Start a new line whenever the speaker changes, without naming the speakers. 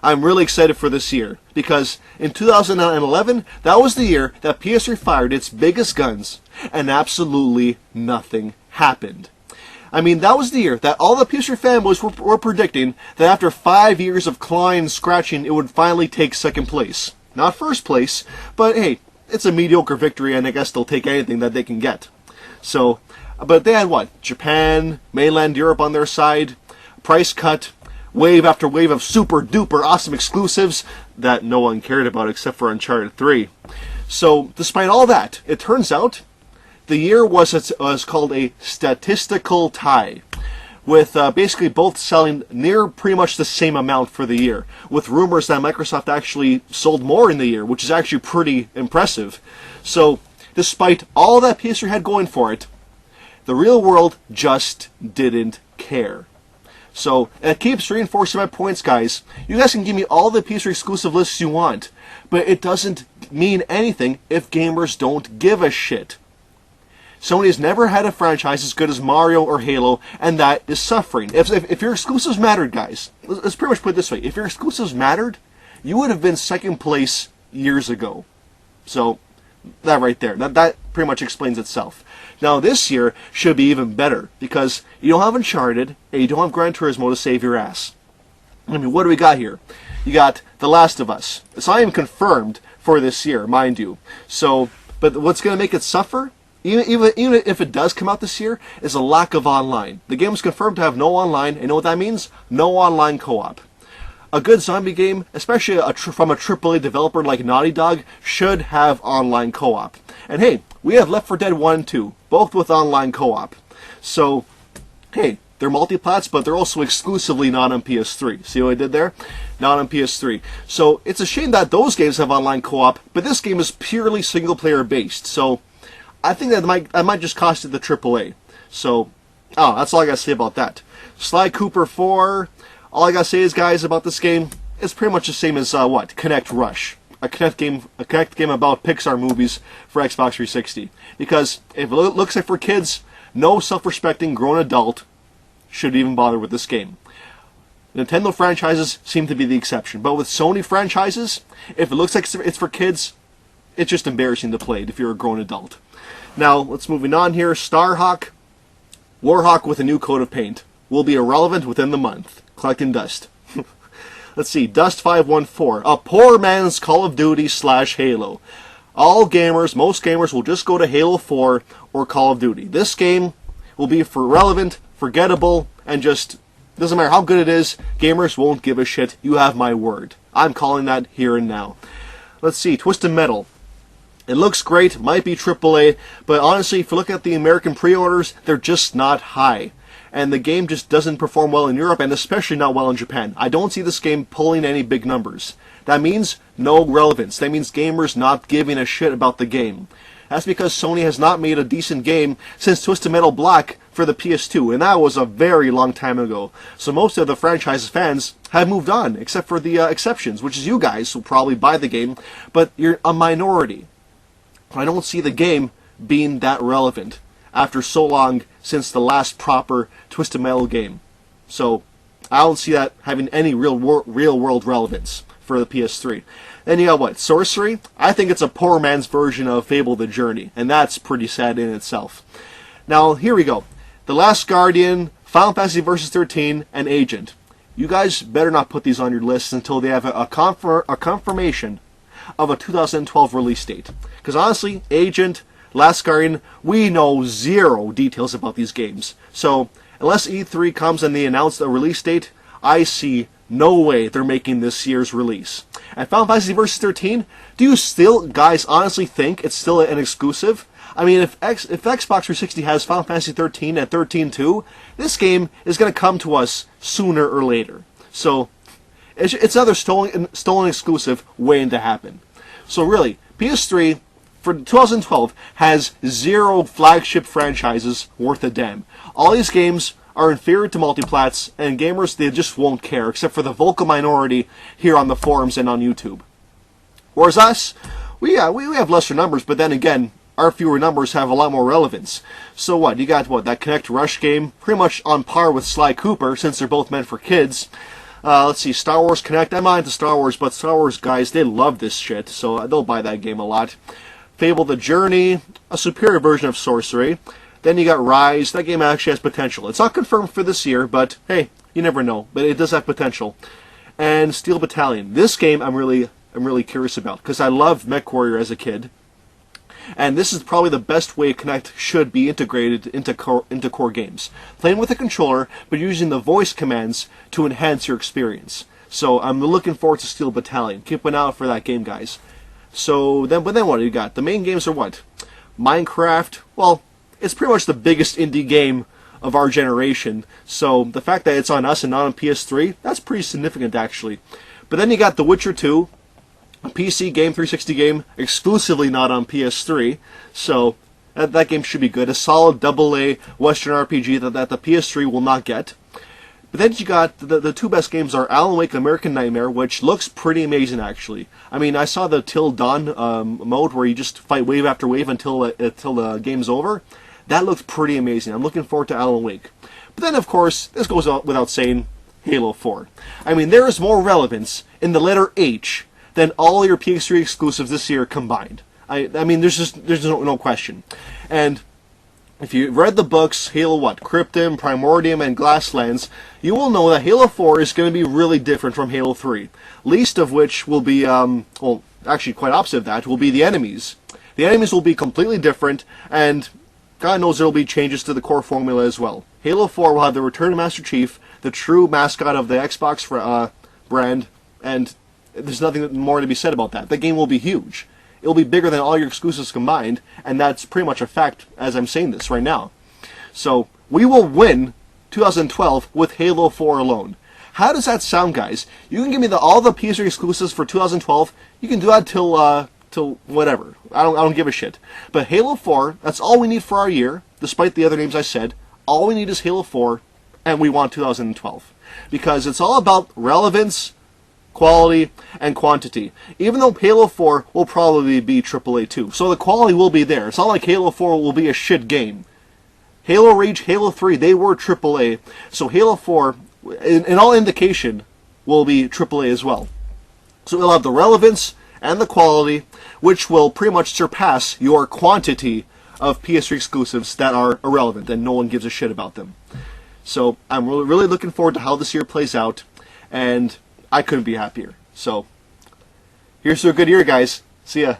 I'm really excited for this year, because in 2011, that was the year that PS3 fired its biggest guns, and absolutely nothing happened. I mean, that was the year that all the PS3 fanboys were predicting that after 5 years of clawing and scratching, it would finally take second place. Not first place, but hey, it's a mediocre victory, and I guess they'll take anything that they can get. So, but they had what? Japan, mainland Europe on their side, price cut, wave after wave of super duper awesome exclusives that no one cared about except for Uncharted 3. So, despite all that, it turns out the year was called a statistical tie, with basically both selling near pretty much the same amount for the year, with rumors that Microsoft actually sold more in the year, which is actually pretty impressive. So, despite all that PS3 had going for it, the real world just didn't care. So, it keeps reinforcing my points, guys. You guys can give me all the PS3 exclusive lists you want, but it doesn't mean anything if gamers don't give a shit. Sony has never had a franchise as good as Mario or Halo, and that is suffering. If your exclusives mattered, guys, let's pretty much put it this way. If your exclusives mattered, you would have been second place years ago. So, that right there, that pretty much explains itself. Now, this year should be even better, because you don't have Uncharted, and you don't have Gran Turismo to save your ass. I mean, what do we got here? You got The Last of Us. It's not even confirmed for this year, mind you. So, but what's going to make it suffer? Even if it does come out this year, is a lack of online. The game is confirmed to have no online, and you know what that means? No online co-op. A good zombie game, especially from a AAA developer like Naughty Dog, should have online co-op. And hey, we have Left 4 Dead 1 and 2, both with online co-op. So, hey, they're multi-plats, but they're also exclusively not on PS3. See what I did there? Not on PS3. So, it's a shame that those games have online co-op, but this game is purely single-player based. So, I think that might just cost it the AAA. So, that's all I gotta say about that. Sly Cooper 4, all I gotta say is, guys, about this game, it's pretty much the same as, Connect Rush. A Connect game about Pixar movies for Xbox 360. Because if it looks like for kids, no self-respecting grown adult should even bother with this game. Nintendo franchises seem to be the exception. But with Sony franchises, if it looks like it's for kids, it's just embarrassing to play it if you're a grown adult. Now, let's moving on here. Starhawk, Warhawk with a new coat of paint, will be irrelevant within the month. Collecting dust. Let's see, Dust514, a poor man's Call of Duty / Halo. All gamers, most gamers will just go to Halo 4 or Call of Duty. This game will be irrelevant, forgettable, and just doesn't matter how good it is, gamers won't give a shit. You have my word. I'm calling that here and now. Let's see, Twisted Metal. It looks great, might be AAA, but honestly, if you look at the American pre-orders, they're just not high. And the game just doesn't perform well in Europe, and especially not well in Japan. I don't see this game pulling any big numbers. That means no relevance. That means gamers not giving a shit about the game. That's because Sony has not made a decent game since Twisted Metal Black for the PS2, and that was a very long time ago. So most of the franchise's fans have moved on, except for the exceptions, which is you guys who probably buy the game, but you're a minority. I don't see the game being that relevant after so long since the last proper Twisted Metal game. So I don't see that having any real world relevance for the PS3. Then you got what? Sorcery? I think it's a poor man's version of Fable the Journey, and that's pretty sad in itself. Now, here we go. The Last Guardian, Final Fantasy Versus 13, and Agent. You guys better not put these on your lists until they have a confirmation of a 2012 release date. Because honestly, Agent, Last Guardian, we know zero details about these games. So, unless E3 comes and they announce a release date, I see no way they're making this year's release. And Final Fantasy Versus 13, do you still, guys, honestly think it's still an exclusive? I mean, if Xbox 360 has Final Fantasy 13 and 13-2, this game is going to come to us sooner or later. So, it's another stolen exclusive waiting to happen. So really, PS3 for 2012 has zero flagship franchises worth a damn. All these games are inferior to multiplats, and gamers, they just won't care, except for the vocal minority here on the forums and on YouTube. Whereas us, we have lesser numbers, but then again, our fewer numbers have a lot more relevance. So what, you got what, that Connect Rush game, pretty much on par with Sly Cooper, since they're both meant for kids. Let's see, Star Wars Connect. I'm not into Star Wars, but Star Wars guys, they love this shit, so they'll buy that game a lot. Fable the Journey, a superior version of Sorcery. Then you got Rise. That game actually has potential. It's not confirmed for this year, but hey, you never know. But it does have potential. And Steel Battalion. This game I'm really curious about, because I loved MechWarrior as a kid. And this is probably the best way Kinect should be integrated into core games. Playing with a controller, but using the voice commands to enhance your experience. So I'm looking forward to Steel Battalion. Keep an eye out for that game, guys. But then what do you got? The main games are what? Minecraft. Well, it's pretty much the biggest indie game of our generation. So the fact that it's on us and not on PS3, that's pretty significant, actually. But then you got The Witcher 2. A PC game, 360 game, exclusively not on PS3, so that game should be good. A solid AA Western RPG that the PS3 will not get. But then you got the two best games are Alan Wake American Nightmare, which looks pretty amazing actually. I mean, I saw the Till Dawn mode where you just fight wave after wave until the game's over. That looks pretty amazing. I'm looking forward to Alan Wake. But then, of course, this goes without saying, Halo 4. I mean, there is more relevance in the letter H than all your PS3 exclusives this year combined. I mean, there's no question. And if you read the books, Halo Cryptum, Primordium, and Glasslands, you will know that Halo 4 is going to be really different from Halo 3. Least of which will be, well, actually quite opposite of that, will be the enemies. The enemies will be completely different, and God knows there will be changes to the core formula as well. Halo 4 will have the return of Master Chief, the true mascot of the Xbox brand, and there's nothing more to be said about that. The game will be huge. It will be bigger than all your exclusives combined, and that's pretty much a fact as I'm saying this right now. So, we will win 2012 with Halo 4 alone. How does that sound, guys? You can give me all the PS3 exclusives for 2012. You can do that till whatever. I don't give a shit. But Halo 4, that's all we need for our year, despite the other names I said. All we need is Halo 4, and we want 2012. Because it's all about relevance, quality, and quantity. Even though Halo 4 will probably be AAA too. So the quality will be there. It's not like Halo 4 will be a shit game. Halo Reach, Halo 3, they were AAA. So Halo 4, in all indication, will be AAA as well. So it'll have the relevance and the quality, which will pretty much surpass your quantity of PS3 exclusives that are irrelevant and no one gives a shit about them. So I'm really looking forward to how this year plays out, and I couldn't be happier. So, here's to a good year, guys. See ya.